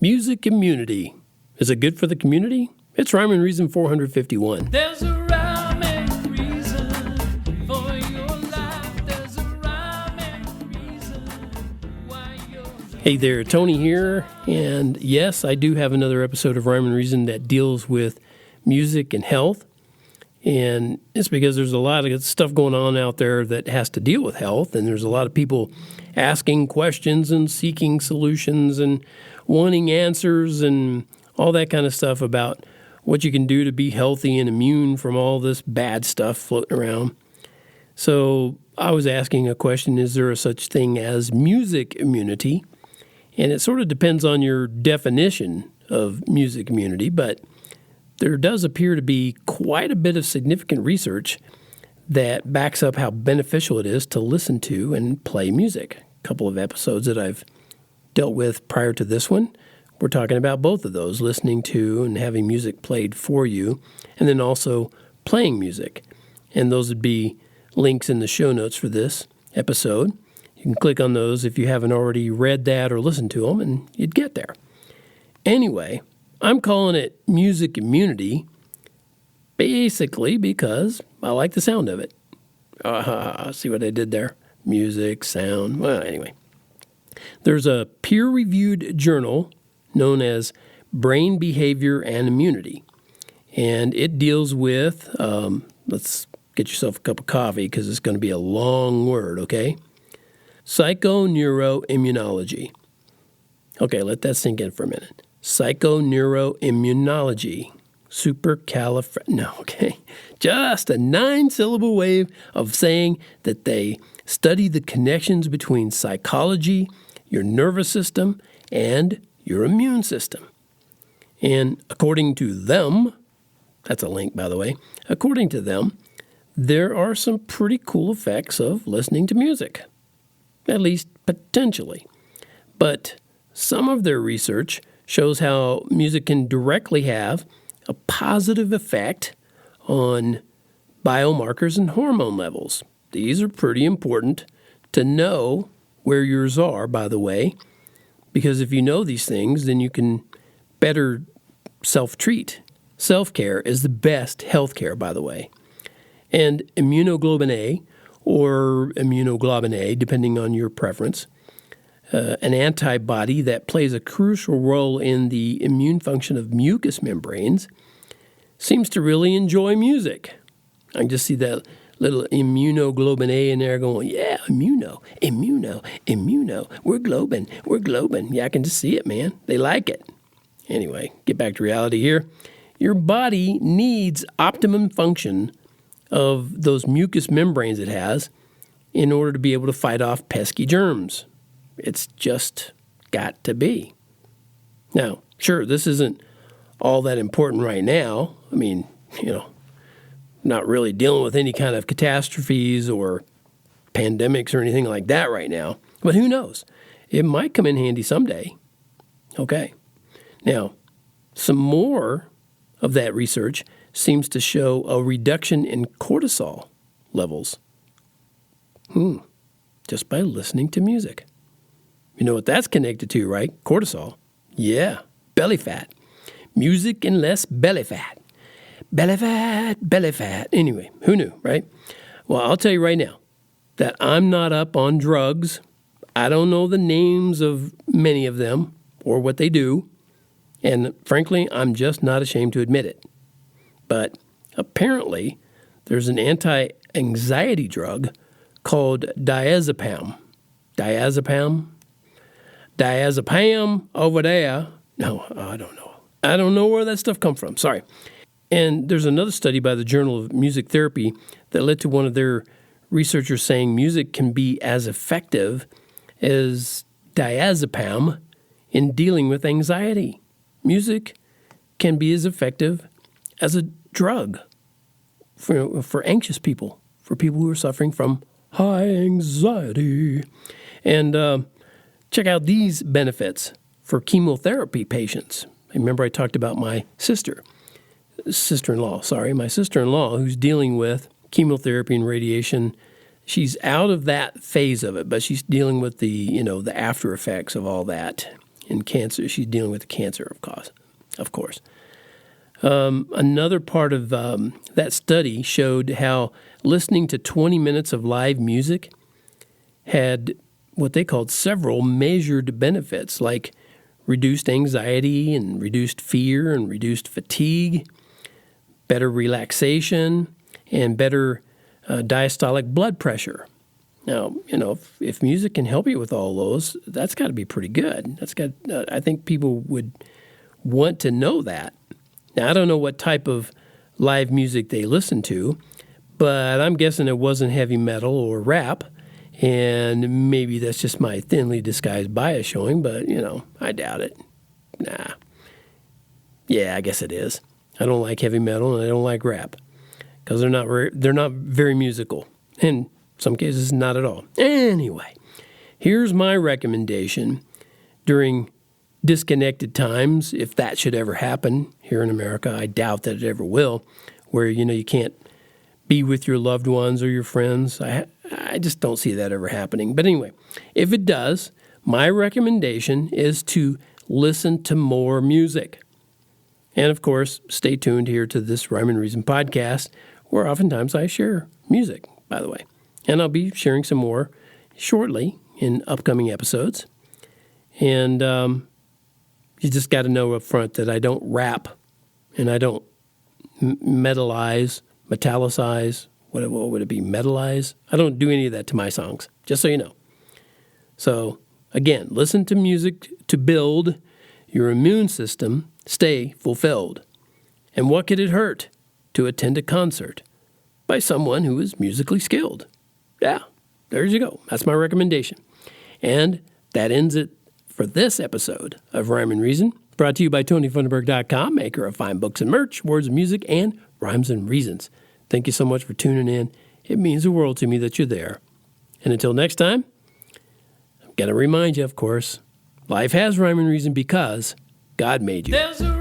Music immunity. Is it good for the community? It's Rhyme and Reason 451. There's a rhyme and reason for your life. There's a rhyme and reason why you're... Hey there, Tony here. And yes, I do have another episode of Rhyme and Reason that deals with music and health. And it's because there's a lot of stuff going on out there that has to deal with health. And there's a lot of people asking questions and seeking solutions and wanting answers and all that kind of stuff about what you can do to be healthy and immune from all this bad stuff floating around. So I was asking a question, is there a such thing as music immunity? And it sort of depends on your definition of music immunity, but there does appear to be quite a bit of significant research that backs up how beneficial it is to listen to and play music. A couple of episodes that I've dealt with prior to this one, we're talking about both of those, listening to and having music played for you, and then also playing music. And those would be links in the show notes for this episode. You can click on those if you haven't already read that or listened to them, and you'd get there. Anyway, I'm calling it music immunity basically because I like the sound of it. See what I did there? Music, sound. Well, anyway. There's a peer-reviewed journal known as Brain Behavior and Immunity, and it deals with, let's get yourself a cup of coffee because it's going to be a long word, okay? Psychoneuroimmunology. Okay, let that sink in for a minute. Psychoneuroimmunology. Just a 9-syllable way of saying that they study the connections between psychology, your nervous system, and your immune system. And according to them, that's a link, by the way, according to them, there are some pretty cool effects of listening to music, at least potentially. But some of their research shows how music can directly have a positive effect on biomarkers and hormone levels. These are pretty important to know where yours are, by the way, because if you know these things, then you can better self-treat. Self-care is the best health care, by the way. And immunoglobulin A, or immunoglobulin A, depending on your preference, an antibody that plays a crucial role in the immune function of mucous membranes, seems to really enjoy music. I can just see that little immunoglobulin A in there going, yeah, immuno, we're globin. Yeah, I can just see it, man. They like it. Anyway, get back to reality here. Your body needs optimum function of those mucous membranes it has in order to be able to fight off pesky germs. It's just got to be. Now, sure, this isn't all that important right now. I mean, not really dealing with any kind of catastrophes or pandemics or anything like that right now. But who knows? It might come in handy someday. Okay. Now, some more of that research seems to show a reduction in cortisol levels. Just by listening to music. You know what that's connected to, right? Cortisol. Yeah, belly fat. Music and less belly fat. Belly fat. Anyway, who knew, right? Well, I'll tell you right now that I'm not up on drugs. I don't know the names of many of them or what they do. And frankly, I'm just not ashamed to admit it. But apparently, there's an anti-anxiety drug called diazepam. Diazepam over there. No, I don't know. I don't know where that stuff come from. Sorry. And there's another study by the Journal of Music Therapy that led to one of their researchers saying music can be as effective as diazepam in dealing with anxiety. Music can be as effective as a drug for anxious people, for people who are suffering from high anxiety. And check out these benefits for chemotherapy patients. Remember I talked about my sister-in-law, who's dealing with chemotherapy and radiation. She's out of that phase of it, but she's dealing with the after effects of all that. in cancer. She's dealing with cancer, of course. Another part of that study showed how listening to 20 minutes of live music had what they called several measured benefits, like reduced anxiety and reduced fear and reduced fatigue, better relaxation, and better diastolic blood pressure. Now, if music can help you with all those, that's got to be pretty good. I think people would want to know that. Now, I don't know what type of live music they listen to, but I'm guessing it wasn't heavy metal or rap, and maybe that's just my thinly disguised bias showing, but, I doubt it. Nah. Yeah, I guess it is. I don't like heavy metal, and I don't like rap, because they're not very musical. In some cases, not at all. Anyway, here's my recommendation during disconnected times, if that should ever happen here in America. I doubt that it ever will, where, you can't be with your loved ones or your friends. I just don't see that ever happening. But anyway, if it does, my recommendation is to listen to more music. And of course, stay tuned here to this Rhyme and Reason podcast, where oftentimes I share music, by the way. And I'll be sharing some more shortly in upcoming episodes. And you just got to know up front that I don't rap and I don't metallicize. What would it be? Metallize? I don't do any of that to my songs, just so you know. So, again, listen to music to build your immune system, stay fulfilled. And what could it hurt to attend a concert by someone who is musically skilled? Yeah, there you go. That's my recommendation. And that ends it for this episode of Rhyme and Reason, brought to you by TonyFunderburk.com, maker of fine books and merch, words of music, and rhymes and reasons. Thank you so much for tuning in. It means the world to me that you're there. And until next time, I'm going to remind you, of course, life has rhyme and reason because God made you. There's a